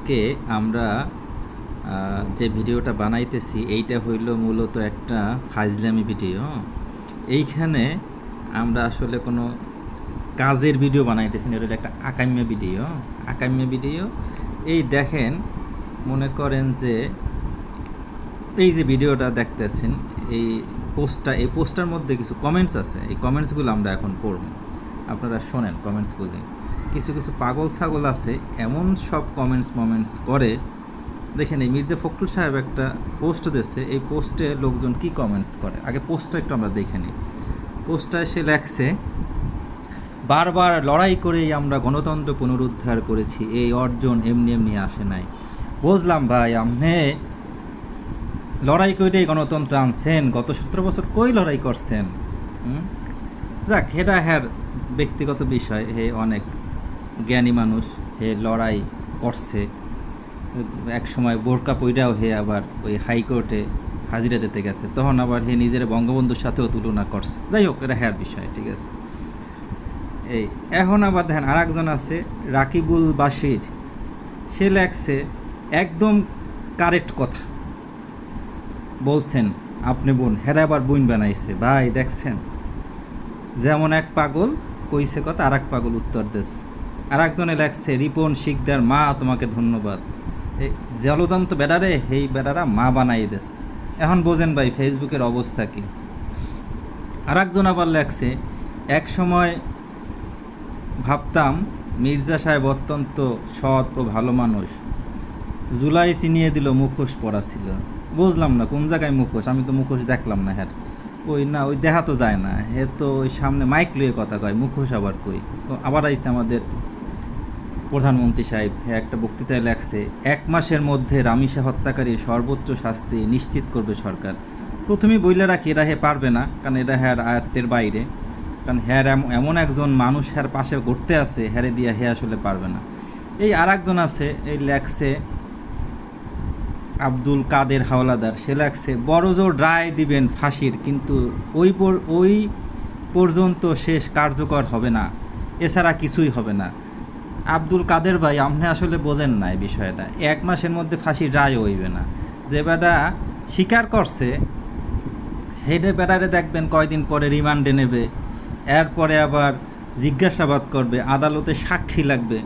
আজকে আমরা যে ভিডিওটা বানাইতেছি এইটা হইল মূলত একটা ফাজলামি ভিডিও। এইখানে আমরা আসলে কোনো কাজের ভিডিও বানাইতেছি না, এটা একটা আকাম্য ভিডিও। এই দেখেন, মনে করেন যে এই যে ভিডিওটা দেখতেছেন, এই পোস্টার মধ্যে কিছু কমেন্টস আছে। এই কমেন্টসগুলো আমরা এখন পড়ব, আপনারা শোনেন কমেন্টসগুলো। কিছু পাগল ছাগল আছে, এমন সব কমেন্টস করে। দেখেন, এই মির্জা ফখরুল সাহেব একটা পোস্ট দিয়েছে, এই পোস্টে লোকজন কি কমেন্টস করে। আগে পোস্টটা একটু আমরা দেখে নিই। পোস্টটা সে লেখছে, বারবার লড়াই করেই আমরা গণতন্ত্র পুনরুদ্ধার করেছি, এই অর্জন এমনি আসে নাই। বুঝলাম ভাই, আপনি লড়াই করেই গণতন্ত্র আনছেন, গত 17 বছর কই লড়াই করছেন? যাক, এটা হ্যার ব্যক্তিগত বিষয়। হে অনেক জ্ঞানী মানুষ, হে লড়াই করছে। এক সময় বোরকা পইরাও হে আবার ওই হাইকোর্টে হাজিরা দিতে গেছে, তখন আবার হে নিজের বঙ্গবন্ধুর সাথেও তুলনা করছে। যাই হোক, এটা হ্যার বিষয়, ঠিক আছে। এই এখন আবার দেখেন, আর একজন আছে রাকিবুল বাশির, সে লেখছে একদম কারেক্ট কথা বলছেন আপনি বোন, হেরা আবার বোন বানাইছে। ভাই দেখছেন, যেমন এক পাগল কইছে কথা, আর এক পাগল উত্তর দিচ্ছে। আর একজনে লেখছে, রিপন শিকদার মা তোমাকে ধন্যবাদ। এই জলদন্ত বেড়ারে এই বেড়ারা মা বানাই দিচ্ছে। এখন বোঝেন ভাই ফেসবুকের অবস্থা কি। আর একজন আবার লেখছে, এক সময় ভাবতাম মির্জা সাহেব অত্যন্ত সৎ ও ভালো মানুষ, জুলাই চিনিয়ে দিল মুখোশ পরা ছিল। বুঝলাম না কোন জায়গায় মুখোশ, আমি তো মুখোশ দেখলাম না। হ্যাঁ ওই না, ওই দেখা তো যায় না। হে তো ওই সামনে মাইক লুয়ে কথা কয়, মুখোশ আবার কই। তো আবার আইছে আমাদের প্রধানমন্ত্রী সাহেব, হ্যাঁ একটা বক্তৃতায় লেখছে, 1 মাসের মধ্যে রামিসা হত্যাকারীর সর্বোচ্চ শাস্তি নিশ্চিত করবে সরকার। প্রথমেই বইলে রাখি, এরা হে পারবে না, কারণ এটা হ্যার আয়ত্তের বাইরে। কারণ হ্যার এমন একজন মানুষ হ্যার পাশে ঘুরতে আছে, হ্যারে দিয়ে হে আসলে পারবে না। এই আর একজন আছে, এই লেখছে আব্দুল কাদের হাওলাদার, সে লেখছে, বড়জোর রায় দিবেন ফাঁসির, কিন্তু ওই পর্যন্ত শেষ কার্যকর হবে না, এছাড়া কিছুই হবে না। আব্দুল কাদের ভাই, আপনি আসলে বোঝেন না এই বিষয়টা। 1 মাসের মধ্যে ফাঁসির রায় হইবে না। যে বেটা স্বীকার করছে, হেডে বেড়ারে দেখবেন কয়দিন পরে রিমান্ডে নেবে, এরপরে আবার জিজ্ঞাসাবাদ করবে, আদালতে সাক্ষী লাগবে।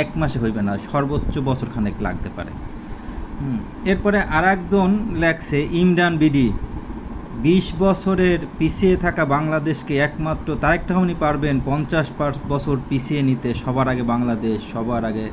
1 মাসে হইবে না, সর্বোচ্চ বছরখানেক লাগতে পারে। এরপরে আর একজন লেখছে, ইমরান বিডি, 20 বছরের পিছিয়ে থাকা বাংলাদেশকে একমাত্র তারেক রহমানই পারবেন 50 বছর পিছিয়ে নিতে। সবার আগে বাংলাদেশ, সবার আগে